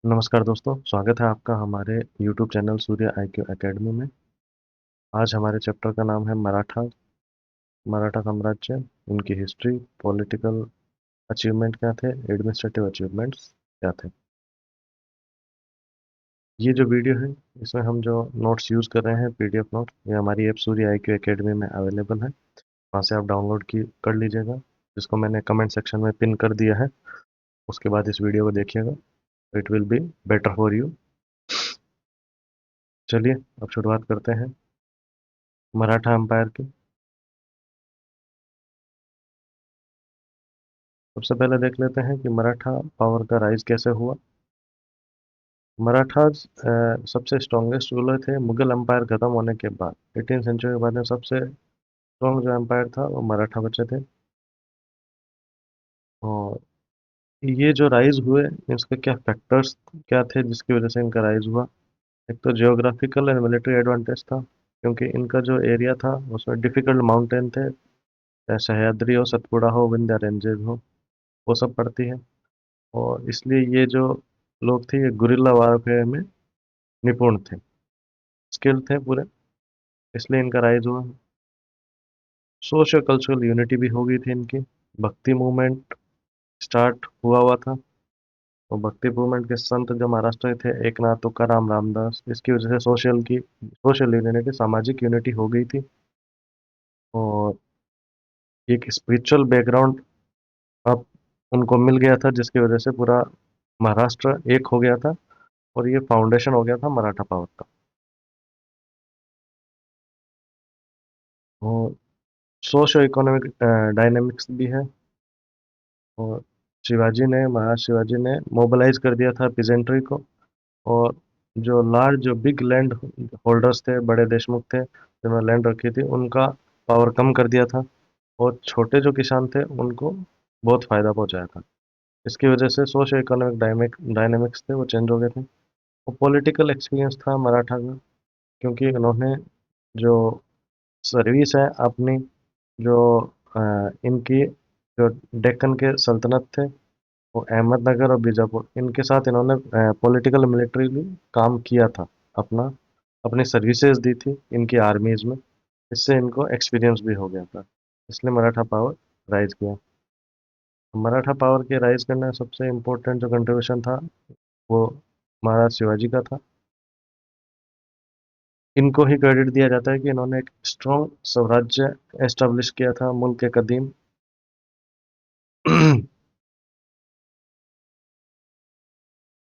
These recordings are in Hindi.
नमस्कार दोस्तों, स्वागत है आपका हमारे YouTube चैनल सूर्य आईक्यू एकेडमी में। आज हमारे चैप्टर का नाम है मराठा मराठा साम्राज्य, उनकी हिस्ट्री, पॉलिटिकल अचीवमेंट क्या थे, एडमिनिस्ट्रेटिव अचीवमेंट्स क्या थे। ये जो वीडियो है, इसमें हम जो नोट्स यूज़ कर रहे हैं, PDF नोट, ये हमारी ऐप सूर्य आईक्यू एकेडमी में अवेलेबल है। वहाँ से आप डाउनलोड की कर लीजिएगा, जिसको मैंने कमेंट सेक्शन में पिन कर दिया है। उसके बाद इस वीडियो को देखिएगा, it will be better for you. चलिए अब शुरुआत करते हैं मराठा एम्पायर की। सबसे पहले देख लेते हैं कि मराठा पावर का राइज कैसे हुआ। मराठाज सबसे स्ट्रॉन्गेस्ट रूलर थे मुगल एम्पायर खत्म होने के बाद। 18th सेंचुरी के बाद में सबसे स्ट्रॉन्ग जो एम्पायर था वो मराठा बचे थे। और ये जो राइज हुए, इसके क्या फैक्टर्स क्या थे जिसकी वजह से इनका राइज हुआ। एक तो जियोग्राफिकल एंड मिलिट्री एडवांटेज था, क्योंकि इनका जो एरिया था उसमें डिफिकल्ट माउंटेन थे, चाहे सह्याद्री हो, सतपुड़ा हो, विंध्य रेंजेस हो, वो सब पड़ती है। और इसलिए ये जो लोग थे ये गुरिल्ला वारफेयर में निपुण थे, स्किल्ड थे पूरे, इसलिए इनका राइज हुआ। सोशो कल्चरल यूनिटी भी हो गई थी इनकी। भक्ति मूवमेंट स्टार्ट हुआ हुआ था। और भक्ति मूवमेंट के संत जो महाराष्ट्र के थे, एकनाथ, तुकाराम, रामदास, इसकी वजह से सोशल यूनिटी, सामाजिक यूनिटी हो गई थी। और एक स्पिरिचुअल बैकग्राउंड अब उनको मिल गया था, जिसकी वजह से पूरा महाराष्ट्र एक हो गया था। और ये फाउंडेशन हो गया था मराठा पावर का। और सोशो इकोनॉमिक डायनेमिक्स भी है। और महाराज शिवाजी ने मोबिलाइज कर दिया था पिजेंट्री को। और जो बिग लैंड होल्डर्स थे, बड़े देशमुख थे जिन्होंने लैंड रखी थी, उनका पावर कम कर दिया था। और छोटे जो किसान थे उनको बहुत फायदा पहुंचाया था। इसकी वजह से सोशो इकोनॉमिक डायनेमिक्स थे वो चेंज हो गए थे। और पॉलिटिकल एक्सपीरियंस था मराठा का, क्योंकि उन्होंने जो सर्विस है अपनी, जो इनकी जो डेक्कन के सल्तनत थे, वो अहमदनगर और बीजापुर, इनके साथ इन्होंने पॉलिटिकल मिलिट्रीली काम किया था। अपना अपनी सर्विसेज दी थी इनकी आर्मीज में। इससे इनको एक्सपीरियंस भी हो गया था, इसलिए मराठा पावर राइज किया। मराठा पावर के राइज करने में सबसे इम्पोर्टेंट जो कंट्रीब्यूशन था वो महाराज शिवाजी का था। इनको ही क्रेडिट दिया जाता है कि इन्होंने एक स्ट्रॉन्ग स्वराज्य एस्टेब्लिश किया था मुल्क के कदीम।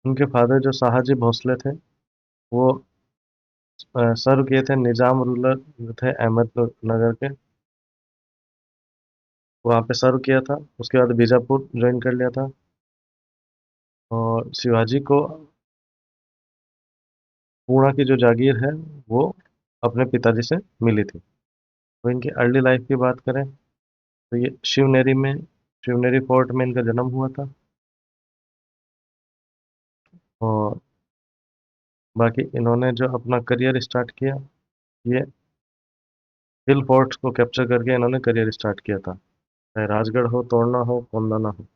उनके फादर जो शाहजी भोसले थे, वो सर्व किए थे, निजाम रूलर थे अहमदनगर के, वहाँ पे सर्व किया था। उसके बाद बीजापुर ज्वाइन कर लिया था। और शिवाजी को पूर्णा की जो जागीर है वो अपने पिताजी से मिली थी। तो इनकी अर्ली लाइफ की बात करें तो ये शिवनेरी फोर्ट में इनका जन्म हुआ था। और बाकी इन्होंने जो अपना करियर स्टार्ट किया, ये हिल फोर्ट्स को कैप्चर करके इन्होंने करियर स्टार्ट किया था, चाहे राजगढ़ हो, तोड़ना हो, कोंडाना हो।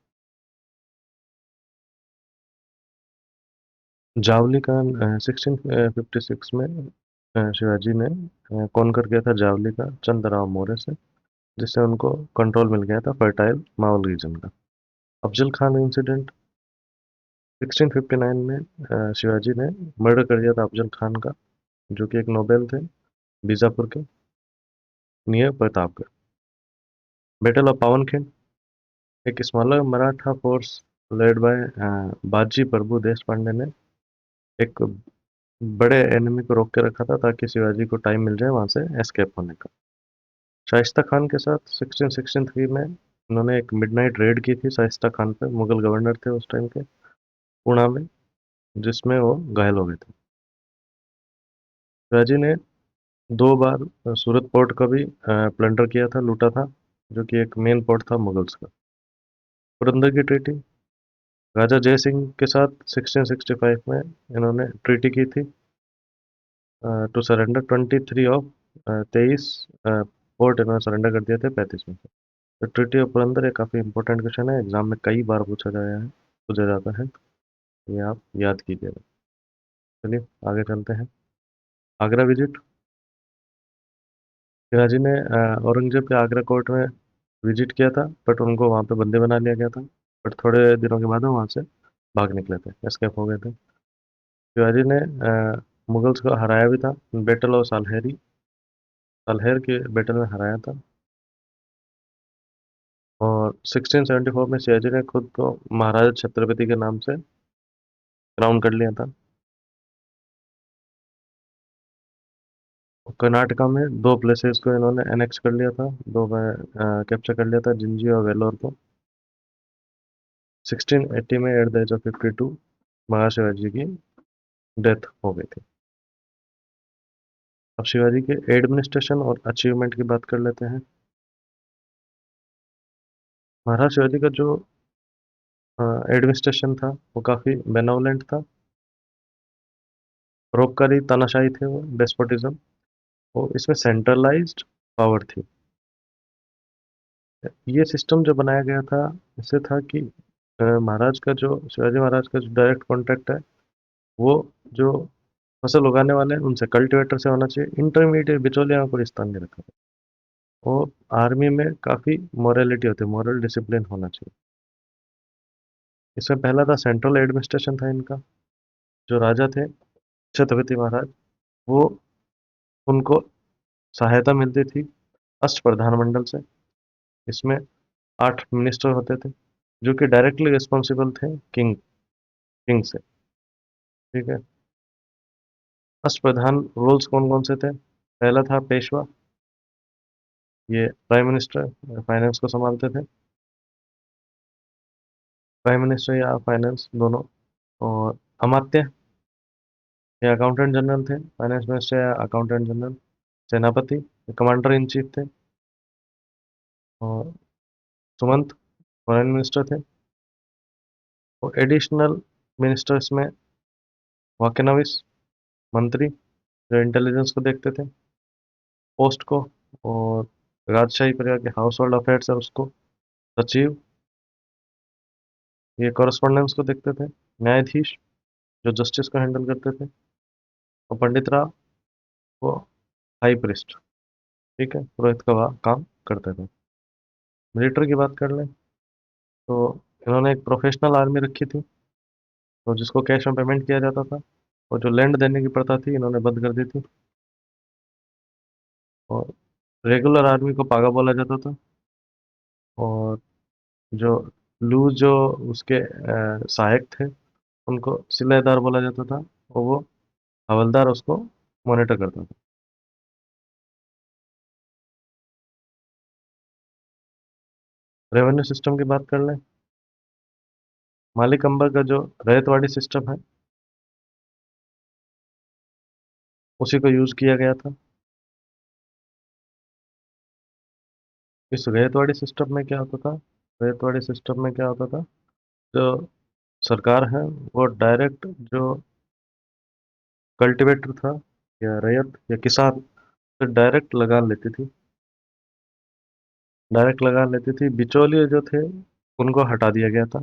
जावली का 1656 में शिवाजी ने कॉन्कर किया था जावली का चंद्रराव मौर्य से, जिससे उनको कंट्रोल मिल गया था फर्टाइल मावल रीजन का। अफजल खान इंसिडेंट 1659 में शिवाजी ने मर्डर कर दिया था अफजल खान का, जो कि एक नोबेल थे बीजापुर के near Pratapgarh. Battle of Pawankhind एक smaller Maratha force led by Baji Prabhu देश पांडे ने एक बड़े एनिमी को रोक के रखा था, ताकि शिवाजी को टाइम मिल जाए वहां से एस्केप होने का। शाइस्ता खान के साथ 1663 में उन्होंने एक मिडनाइट रेड की थी शाइस्ता खान पे, मुगल गवर्नर थे उस टाइम के, पुणे में, जिसमें वो घायल हो गए थे। शिवाजी ने 2 बार सूरत पोर्ट का भी प्लंडर किया था, लूटा था, जो कि एक मेन पोर्ट था मुगल्स का। पुरंदर की ट्रीटी राजा जय सिंह के साथ 1665 में इन्होंने ट्रीटी की थी, टू सरेंडर 23 ऑफ 23 पोर्ट इन्होंने सरेंडर कर दिए थे 35 में से। तो ट्रीटी ऑफ पुरंदर एक काफ़ी इंपॉर्टेंट क्वेश्चन है, एग्जाम में कई बार पूछा गया है, पूछा जाता है। ये आप याद कीजिएगा। चलिए आगे चलते हैं। आगरा विजिट। शिवाजी ने औरंगजेब के आगरा कोर्ट में विजिट किया था, बट उनको वहाँ पे बंदी बना लिया गया था। बट थोड़े दिनों के बाद वो वहाँ से भाग निकले थे, एस्केप हो गए थे। शिवाजी ने मुगल्स को हराया भी था, बैटल ऑफ सालहेरी, सालहेर के बैटल में हराया था। और 1674 में शिवाजी ने खुद को महाराजा छत्रपति के नाम से क्राउन कर लिया था। कर्नाटका में दो प्लेसेस को इन्होंने एनेक्स कर लिया था, दो में कैप्चर कर लिया था, जिंजी और वेलोर को। 1680 में एट द एज ऑफ 52 महाराज शिवाजी की डेथ हो गई थी। अब शिवाजी के एडमिनिस्ट्रेशन और अचीवमेंट की बात कर लेते हैं। महाराज शिवाजी का जो एडमिनिस्ट्रेशन था वो काफ़ी बेनवलेंट था। परोपकारी तानाशाही थे वो, डेस्पोटिज्म। वो इसमें सेंट्रलाइज्ड पावर थी। ये सिस्टम जो बनाया गया था, इससे था कि महाराज का जो शिवाजी महाराज का जो डायरेक्ट कॉन्टैक्ट है, वो जो फसल उगाने वाले हैं उनसे, कल्टीवेटर से होना चाहिए। इंटरमीडिएट बिचौलियों को रिश्ता नहीं रखा था। और आर्मी में काफ़ी मोरालिटी होती है, मॉरल डिसिप्लिन होना चाहिए। इसमें पहला था सेंट्रल एडमिनिस्ट्रेशन था इनका। जो राजा थे छत्रपति महाराज, वो उनको सहायता मिलती थी अष्ट प्रधानमंडल से। इसमें 8 मिनिस्टर होते थे जो कि डायरेक्टली रिस्पॉन्सिबल थे किंग किंग से। ठीक है। अष्ट प्रधान रोल्स कौन कौन से थे? पहला था पेशवा, ये प्राइम मिनिस्टर फाइनेंस को संभालते थे। प्राइम मिनिस्टर या फाइनेंस दोनों। और अमात्य, ये अकाउंटेंट जनरल थे, फाइनेंस मिनिस्टर या अकाउंटेंट जनरल। सेनापति, ये कमांडर इन चीफ थे। और सुमंत, फॉरेन मिनिस्टर थे। और एडिशनल मिनिस्टर्स में वाकेनविस, मंत्री, जो इंटेलिजेंस को देखते थे, पोस्ट को। और राजशाही परिवार के हाउस होल्ड अफेयर्स है उसको, सचिव, ये कॉरेस्पॉन्डेंस को देखते थे। न्यायाधीश, जो जस्टिस को हैंडल करते थे। और पंडित राव, वो हाई प्रिस्ट, ठीक है, पुरोहित का काम करते थे। मिलिट्री की बात कर लें तो इन्होंने एक प्रोफेशनल आर्मी रखी थी, तो जिसको कैश में पेमेंट किया जाता था। और जो लैंड देने की प्रथा थी इन्होंने बंद कर दी थी। और रेगुलर आर्मी को पागा बोला जाता था। और जो लूज जो उसके सहायक थे उनको सिलाईदार बोला जाता था। और वो हवलदार उसको मॉनिटर करता था। रेवेन्यू सिस्टम की बात कर लें, मालिक अंबर का जो रैयतवाड़ी सिस्टम है उसी को यूज किया गया था। इस रैयतवाड़ी सिस्टम में क्या होता था? रैयतवाड़ी सिस्टम में क्या होता था, जो सरकार है वो डायरेक्ट जो कल्टीवेटर था या रैयत या किसान से डायरेक्ट लगान लेती थी। डायरेक्ट लगान लेती थी, बिचौलिए जो थे उनको हटा दिया गया था।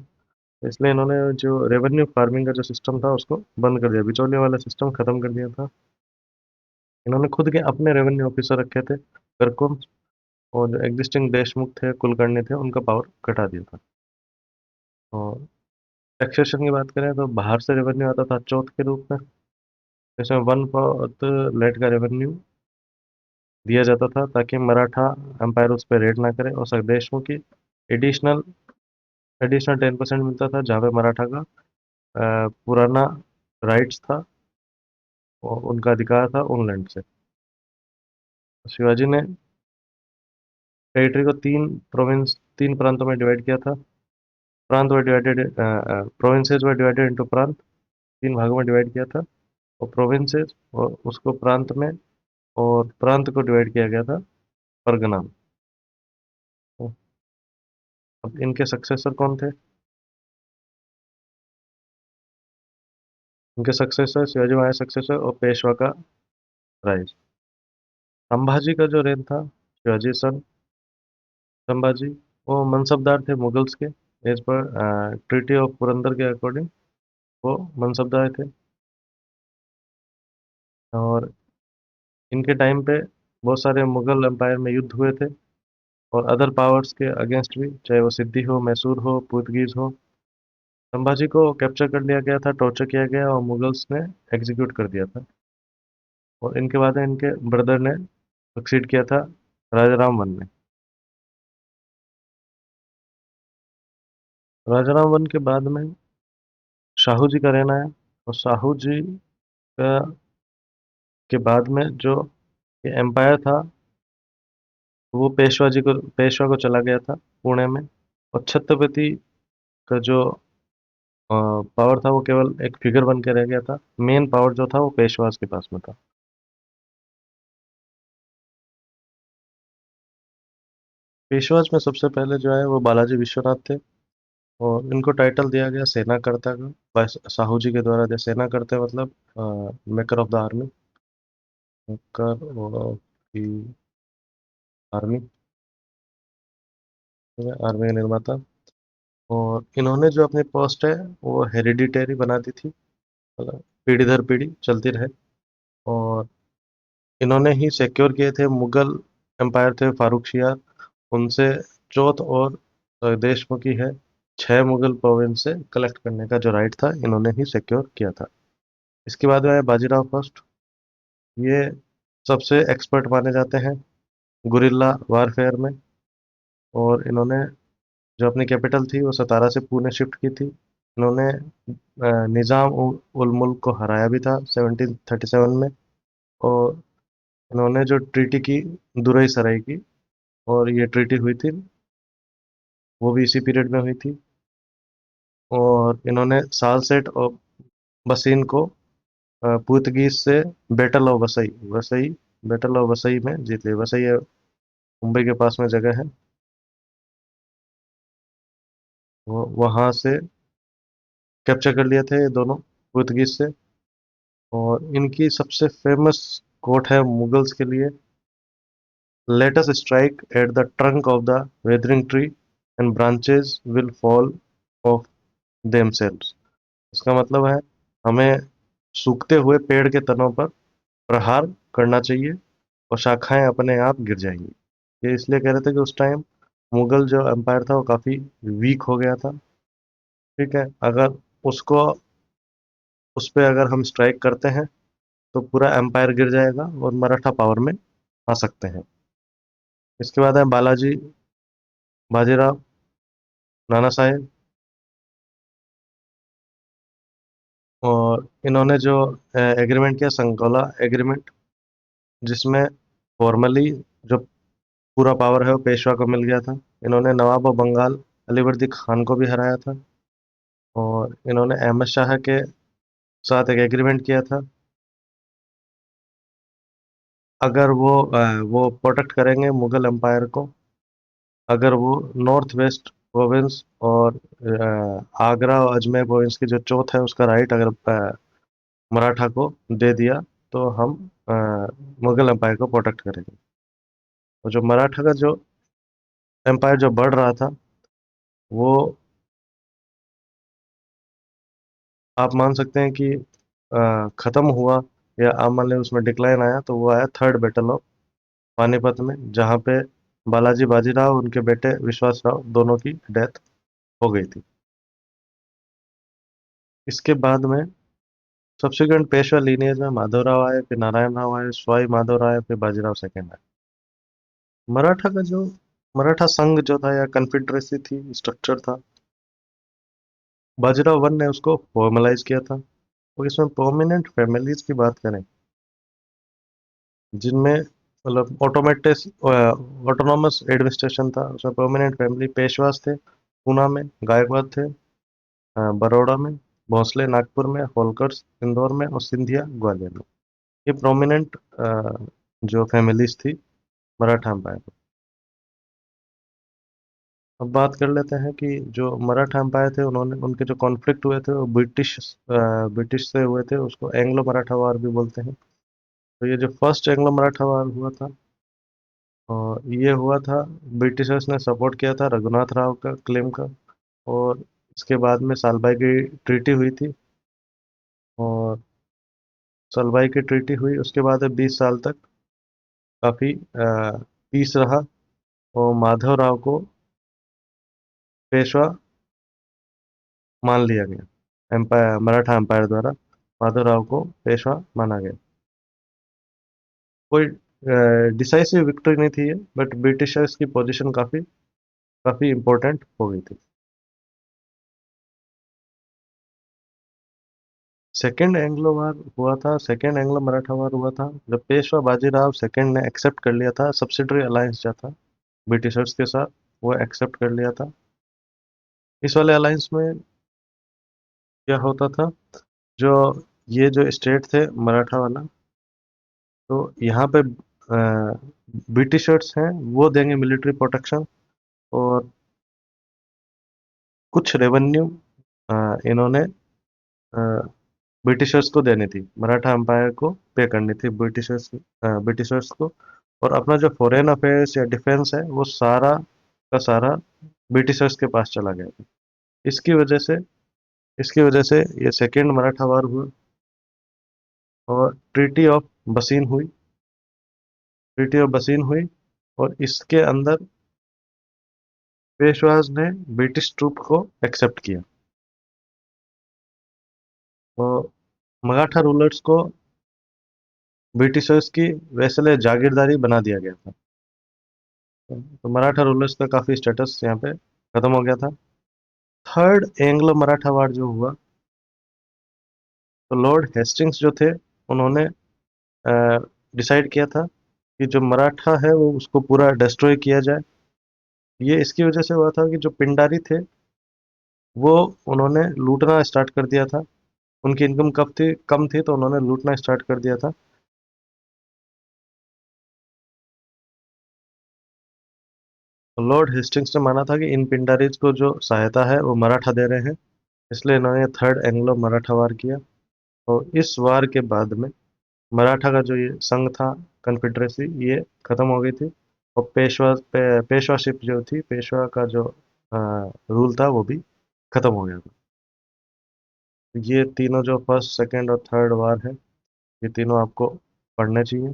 इसलिए इन्होंने जो रेवेन्यू फार्मिंग का जो सिस्टम था उसको बंद कर दिया, बिचौलिए वाला सिस्टम खत्म कर दिया था। इन्होंने खुद के अपने रेवेन्यू ऑफिसर रखे थे, करकुम। और जो एग्जिस्टिंग देशमुख थे, कुलकर्णी थे, उनका पावर घटा दिया था। और टैक्सेशन की बात करें तो बाहर से रेवेन्यू आता था चौथ के रूप में। इसमें 1/4 लेट का रेवेन्यू दिया जाता था ताकि मराठा एम्पायर उस पर रेड ना करे। और देशमुख की एडिशनल एडिशनल 10% मिलता था, जहाँ पे मराठा का पुराना राइट्स था और उनका अधिकार था उन लैंड से। शिवाजी ने टेरिटरी को तीन प्रांतों में डिवाइड किया था। प्रांत व डिवाइडेड प्रोविंसेस व डिवाइडेड इनटू प्रांत, तीन भागों में डिवाइड किया था। और प्रोविंसेस और उसको प्रांत में, और प्रांत को डिवाइड किया गया था परगना में। तो अब इनके सक्सेसर कौन थे? इनके सक्सेसर शिवाजी महाराज सक्सेसर और पेशवा का राइज। संभाजी का जो रेन था, शिवाजी सन संभाजी, वो मनसबदार थे मुगल्स के, as per treaty of Purandar के अकॉर्डिंग। वो मनसबदार थे। और इनके टाइम पे बहुत सारे मुगल एम्पायर में युद्ध हुए थे, और अदर पावर्स के अगेंस्ट भी, चाहे वो सिद्दी हो, मैसूर हो, पुर्तगीज हो। संभाजी को कैप्चर कर लिया गया था, टॉर्चर किया गया और मुगल्स ने एग्जीक्यूट कर दिया था। और इनके बाद में इनके ब्रदर ने सक्सीड किया था राजाराम वन ने। राजाराम वन के बाद में शाहू जी का रहना है। और शाहू जी का के बाद में जो ये एम्पायर था, वो पेशवा को चला गया था पुणे में। और छत्रपति का जो पावर था वो केवल एक फिगर बन के रह गया था। मेन पावर जो था वो पेशवाज के पास में था। पेशवाज में सबसे पहले जो है वो बालाजी विश्वनाथ थे। और इनको टाइटल दिया गया सेना कर्ता का, बस साहू जी के द्वारा दिया। सेना करते मतलब maker of the army, maker of the army, army का निर्माता। और इन्होंने जो अपनी पोस्ट है वो हेरिडिटरी बना दी थी, मतलब पीढ़ी दर पीढ़ी चलती रहे। और इन्होंने ही सिक्योर किए थे मुगल एम्पायर थे फारूक शियार, उनसे चौथ और देशमुखी है, 6 मुगल प्रोविंस से कलेक्ट करने का जो राइट था इन्होंने ही सिक्योर किया था। इसके बाद में आया बाजीराव फर्स्ट। ये सबसे एक्सपर्ट माने जाते हैं गुरिल्ला वारफेयर में। और इन्होंने जो अपनी कैपिटल थी वो सतारा से पुणे शिफ्ट की थी। इन्होंने निज़ाम उल मुल्क को हराया भी था 1737 में। और इन्होंने जो ट्रीटी की दुरई सराय की, और ये ट्रीटी हुई थी, वो भी इसी पीरियड में हुई थी। और इन्होंने सालसेट और बसीन को पुर्तगीज से battle of Vasai Vasai battle of Vasai में जीत लिया। वसई मुंबई के पास में जगह है, वो वहां से कैप्चर कर लिए थे ये दोनों पुर्तगीज से। और इनकी सबसे फेमस कोट है मुगल्स के लिए, let us strike at the trunk of the weathering tree and branches will fall of themselves. इसका मतलब है हमें सूखते हुए पेड़ के तनों पर प्रहार करना चाहिए और शाखाएं अपने आप गिर जाएंगी। ये इसलिए कह रहे थे कि उस टाइम मुगल जो एम्पायर था वो काफी वीक हो गया था। ठीक है, अगर उसको उस पे अगर हम स्ट्राइक करते हैं तो पूरा एम्पायर गिर जाएगा और मराठा पावर में आ सकते हैं। इसके बाद है बालाजी बाजीराव नाना साहेब। और इन्होंने जो एग्रीमेंट किया, संगोला एग्रीमेंट, जिसमें फॉर्मली जो पूरा पावर है वो पेशवा को मिल गया था। इन्होंने नवाब ऑफ बंगाल अलीवर्दी खान को भी हराया था। और इन्होंने अहमद शाह के साथ एक एग्रीमेंट किया था, अगर वो प्रोटेक्ट करेंगे मुगल एम्पायर को, अगर वो नॉर्थ वेस्ट प्रोविंस और आगरा और अजमेर प्रोविंस की जो चौथ है उसका राइट अगर मराठा को दे दिया, तो हम अ, मुगल एम्पायर को प्रोटेक्ट करेंगे। और जो मराठा का जो एम्पायर जो बढ़ रहा था, वो आप मान सकते हैं कि खत्म हुआ, या आप मान लें उसमें डिक्लाइन आया, तो वो आया थर्ड बैटल ऑफ पानीपत में, जहाँ पे बालाजी बाजीराव और उनके बेटे विश्वास राव दोनों की डेथ हो गई थी। इसके बाद में सब्सिक्वेंट पेशवा लीनियज में माधवराव आए, फिर नारायण राव आए, सवाई माधवराव आए, फिर बाजीराव सेकेंड आए। मराठा का जो मराठा संघ जो था या कन्फेडरेसी थी, स्ट्रक्चर था, बाजीराव वन ने उसको फॉर्मलाइज किया था। और इसमें प्रोमिनेंट फैमिलीज की बात करें, जिनमें मतलब ऑटोनॉमस एडमिनिस्ट्रेशन था, उसमें प्रोमिनेंट फैमिली पेशवास थे पूना में, गायकवाड़ थे बड़ौदा में, भोसले नागपुर में, होलकर्स इंदौर में, और सिंधिया ग्वालियर में। ये प्रोमिनेंट जो फैमिलीज थी मराठा एम्पायर में। अब बात कर लेते हैं कि जो मराठा एम्पायर थे उन्होंने उनके जो कॉन्फ्लिक्ट हुए थे वो ब्रिटिश से हुए थे, उसको एंग्लो मराठा वार भी बोलते हैं। तो ये जो फर्स्ट एंग्लो मराठा वार हुआ था, और ये हुआ था, ब्रिटिशर्स ने सपोर्ट किया था रघुनाथ राव का क्लेम का। और इसके बाद में सालबाई की ट्रीटी हुई थी, और सलबाई की ट्रीटी हुई, उसके बाद 20 साल तक काफ़ी पीस रहा और माधवराव को पेशवा मान लिया गया। एम्पायर, मराठा एम्पायर द्वारा माधवराव को पेशवा माना गया। कोई डिसाइसिव विक्ट्री नहीं थी ये, बट ब्रिटिशर्स की पोजीशन काफ़ी काफ़ी इम्पोर्टेंट हो गई थी। सेकेंड एंग्लो वार हुआ था, सेकेंड एंग्लो मराठा वार हुआ था जब पेशवा बाजीराव सेकेंड ने एक्सेप्ट कर लिया था सब्सिडरी अलायंस जो था ब्रिटिशर्स के साथ, वो एक्सेप्ट कर लिया था। इस वाले अलायंस में क्या होता था, जो ये जो स्टेट थे मराठा वाला, तो यहाँ पे ब्रिटिशर्स हैं वो देंगे मिलिट्री प्रोटेक्शन, और कुछ रेवेन्यू इन्होंने ब्रिटिशर्स को देनी थी, मराठा एम्पायर को पे करनी थी ब्रिटिशर्स को। और अपना जो फॉरेन अफेयर्स या डिफेंस है वो सारा का सारा ब्रिटिशर्स के पास चला गया था। इसकी वजह से इसकी वजह से ये सेकेंड मराठा वार हुआ और ट्रीटी ऑफ बसीन हुई। और इसके अंदर पेशवाज ने ब्रिटिश ट्रूप को एक्सेप्ट किया और मराठा रूलर्स को ब्रिटिशर्स की वैसले जागीरदारी बना दिया गया था। तो मराठा रूलर्स का काफ़ी स्टेटस यहाँ पे खत्म हो गया था। थर्ड एंग्लो मराठा वार जो हुआ, तो लॉर्ड हेस्टिंग्स जो थे उन्होंने डिसाइड किया था कि जो मराठा है वो उसको पूरा डिस्ट्रॉय किया जाए। ये इसकी वजह से हुआ था कि जो पिंडारी थे वो उन्होंने लूटना स्टार्ट कर दिया था। उनकी इनकम कम थी तो उन्होंने लूटना स्टार्ट कर दिया था। लॉर्ड हेस्टिंग्स ने माना था कि इन पिंडारीज को जो सहायता है वो मराठा दे रहे हैं, इसलिए इन्होंने थर्ड एंग्लो मराठा वार किया। और इस वार के बाद में मराठा का जो ये संघ था, कन्फेडरेसी, ये खत्म हो गई थी। और पेशवाशिप जो थी, पेशवा का जो रूल था वो भी खत्म हो गया था। ये तीनों जो फर्स्ट सेकंड और थर्ड वार है, ये तीनों आपको पढ़ने चाहिए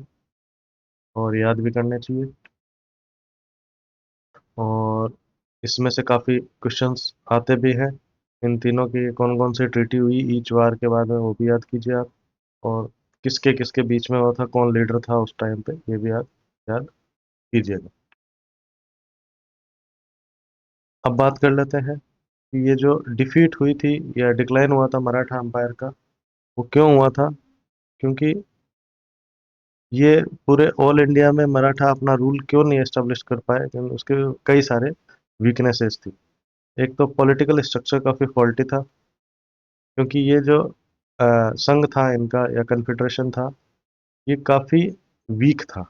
और याद भी करने चाहिए। और इसमें से काफ़ी क्वेश्चंस आते भी हैं। इन तीनों की कौन कौन सी ट्रीटी हुई ईच वार के बाद में, वो भी याद कीजिए आप। और किसके किसके बीच में हुआ था, कौन लीडर था उस टाइम पे, ये भी याद याद कीजिएगा। अब बात कर लेते हैं कि ये जो डिफीट हुई थी या डिक्लाइन हुआ था मराठा एम्पायर का, वो क्यों हुआ था। क्योंकि ये पूरे ऑल इंडिया में मराठा अपना रूल क्यों नहीं एस्टेब्लिश कर पाए, क्योंकि उसके कई सारे वीकनेसेस थी। एक तो पॉलिटिकल स्ट्रक्चर काफ़ी फॉल्टी था, क्योंकि ये जो संघ था इनका या कन्फेडरेशन था, ये काफ़ी वीक था।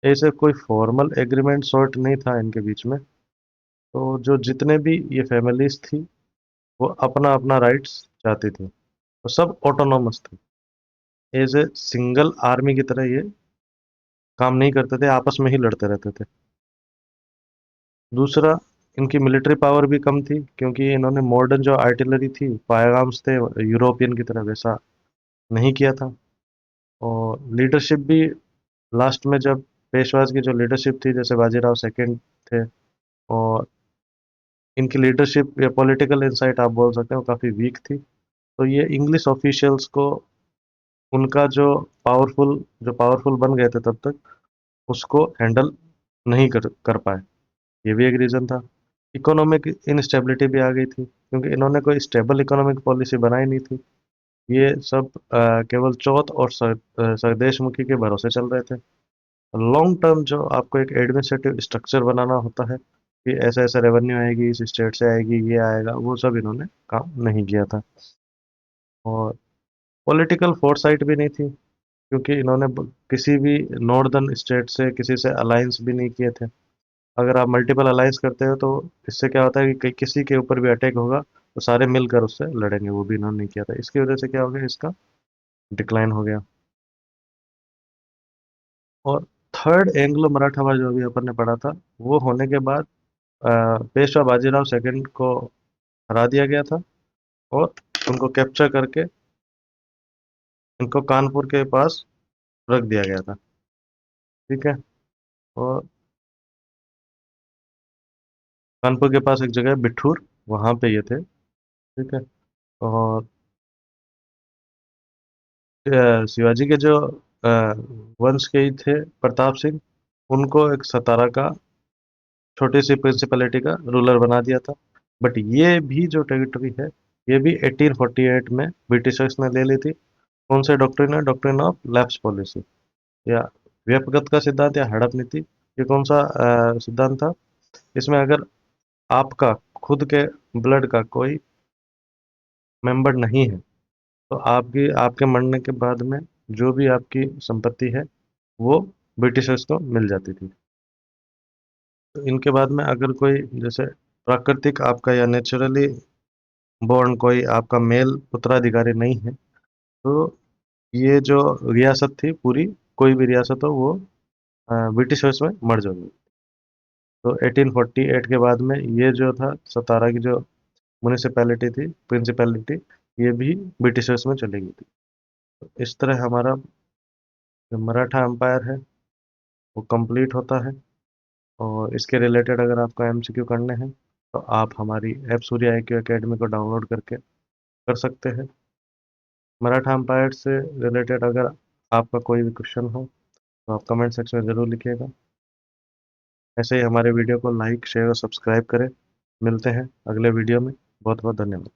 ऐसे कोई फॉर्मल एग्रीमेंट सॉर्ट नहीं था इनके बीच में। तो जो जितने भी ये फैमिलीज थी वो अपना अपना राइट्स चाहती थी, तो सब ऑटोनॉमस थे। एज ए सिंगल आर्मी की तरह ये काम नहीं करते थे, आपस में ही लड़ते रहते थे। दूसरा, इनकी मिलिट्री पावर भी कम थी, क्योंकि इन्होंने मॉडर्न जो आर्टिलरी थी, फायरआर्म्स थे, यूरोपियन की तरह वैसा नहीं किया था। और लीडरशिप भी लास्ट में जब पेशवाज की जो लीडरशिप थी, जैसे बाजीराव सेकंड थे, और इनकी लीडरशिप या पॉलिटिकल इंसाइट आप बोल सकते हो काफ़ी वीक थी। तो ये इंग्लिश ऑफिशियल्स को उनका जो पावरफुल बन गए थे तब तक, उसको हैंडल नहीं कर पाए। ये भी एक रीज़न था। इकोनॉमिक इनस्टेबिलिटी भी आ गई थी, क्योंकि इन्होंने कोई स्टेबल इकोनॉमिक पॉलिसी बनाई नहीं थी। ये सब केवल चौथ और स्वदेशमुखी के भरोसे चल रहे थे। लॉन्ग टर्म जो आपको एक एडमिनिस्ट्रेटिव स्ट्रक्चर बनाना होता है कि ऐसा ऐसा रेवेन्यू आएगी, इस स्टेट से आएगी, ये आएगा, वो सब इन्होंने काम नहीं किया था। और पॉलिटिकल फोरसाइट भी नहीं थी, क्योंकि इन्होंने किसी भी नॉर्दर्न स्टेट से किसी से अलायंस भी नहीं किए थे। अगर आप मल्टीपल अलायंस करते हो तो इससे क्या होता है कि किसी के ऊपर भी अटैक होगा तो सारे मिलकर उससे लड़ेंगे, वो भी इन्होंने नहीं किया था। इसकी वजह से क्या हो गया, इसका डिक्लाइन हो गया। और थर्ड एंग्लो मराठा वार जो अभी अपन ने पढ़ा था, वो होने के बाद पेशवा बाजीराव सेकंड को हरा दिया गया था और उनको कैप्चर करके इनको कानपुर के पास रख दिया गया था। ठीक है। और कानपुर के पास एक जगह है बिठूर, वहां पे ये थे। ठीक है। और शिवाजी के जो वंश के ही थे प्रताप सिंह, उनको एक सतारा का छोटी सी प्रिंसिपैलिटी का रूलर बना दिया था। बट ये भी जो टेरिटरी है, ये भी 1848 में ब्रिटिशर्स ने ले ली थी। कौन से डॉक्ट्रिन है? डॉक्ट्रिन ऑफ लैप्स पॉलिसी, या व्यपगत का सिद्धांत या हड़प नीति। ये कौन सा सिद्धांत था? इसमें अगर आपका खुद के ब्लड का कोई मेंबर नहीं है, तो आपकी आपके मरने के बाद में जो भी आपकी संपत्ति है वो ब्रिटिशर्स को मिल जाती थी। तो इनके बाद में अगर कोई जैसे प्राकृतिक आपका या नेचुरली बोर्न कोई आपका मेल उत्तराधिकारी नहीं है, तो ये जो रियासत थी पूरी, कोई भी रियासत हो, वो ब्रिटिशर्स में मर्ज हो गई। तो 1848 के बाद में ये जो था सतारा की जो म्यूनिसिपैलिटी थी, प्रिंसिपैलिटी, ये भी ब्रिटिशर्स में चली गई थी। तो इस तरह हमारा जो मराठा एम्पायर है वो कंप्लीट होता है। और इसके रिलेटेड अगर आपको एमसीक्यू करने हैं, तो आप हमारी ऐप सूर्य आईक्यू एकेडमी को डाउनलोड करके कर सकते हैं। मराठा एम्पायर से रिलेटेड अगर आपका कोई भी क्वेश्चन हो, तो आप कमेंट सेक्शन में ज़रूर लिखिएगा। ऐसे ही हमारे वीडियो को लाइक शेयर और सब्सक्राइब करें। मिलते हैं अगले वीडियो में। बहुत बहुत धन्यवाद।